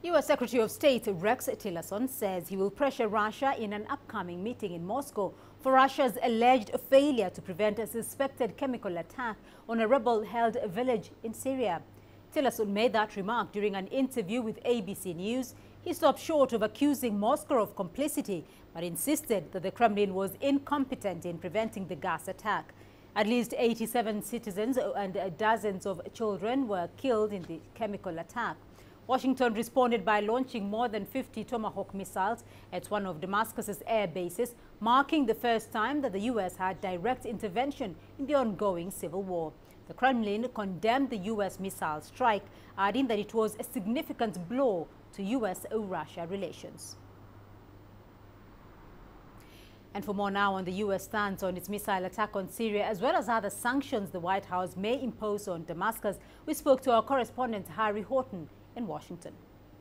U.S. Secretary of State Rex Tillerson says he will pressure Russia in an upcoming meeting in Moscow for Russia's alleged failure to prevent a suspected chemical attack on a rebel-held village in Syria. Tillerson made that remark during an interview with ABC News. He stopped short of accusing Moscow of complicity, but insisted that the Kremlin was incompetent in preventing the gas attack. At least 87 citizens and dozens of children were killed in the chemical attack. Washington responded by launching more than 50 Tomahawk missiles at one of Damascus's air bases, marking the first time that the U.S. had direct intervention in the ongoing civil war. The Kremlin condemned the U.S. missile strike, adding that it was a significant blow to U.S.-Russia relations. And for more now on the U.S. stance on its missile attack on Syria, as well as other sanctions the White House may impose on Damascus, we spoke to our correspondent Harry Horton in Washington.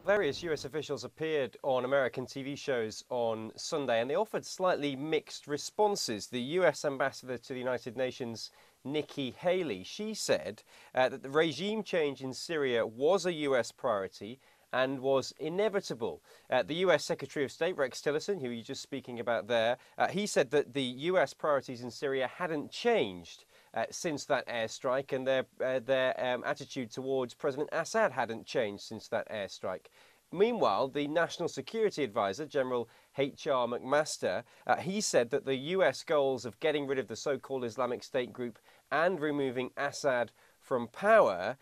Various US officials appeared on American TV shows on Sunday and they offered slightly mixed responses. The US ambassador to the United Nations, Nikki Haley, she said that the regime change in Syria was a US priority and was inevitable. The US Secretary of State, Rex Tillerson, who you're just speaking about there, he said that the US priorities in Syria hadn't changed since that airstrike, and their attitude towards President Assad hadn't changed since that airstrike. Meanwhile, the National Security Advisor, General H.R. McMaster, he said that the US goals of getting rid of the so-called Islamic State group and removing Assad from power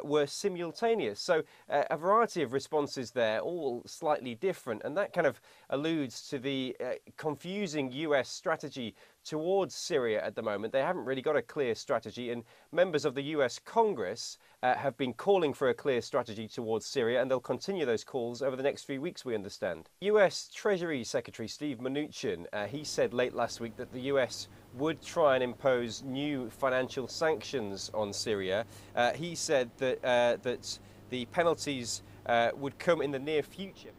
were simultaneous. So a variety of responses there, all slightly different, and that kind of alludes to the confusing US strategy towards Syria at the moment. They haven't really got a clear strategy, and members of the US Congress have been calling for a clear strategy towards Syria, and they'll continue those calls over the next few weeks, we understand. US Treasury Secretary Steve Mnuchin, he said late last week that the US would try and impose new financial sanctions on Syria. He said that, that the penalties would come in the near future.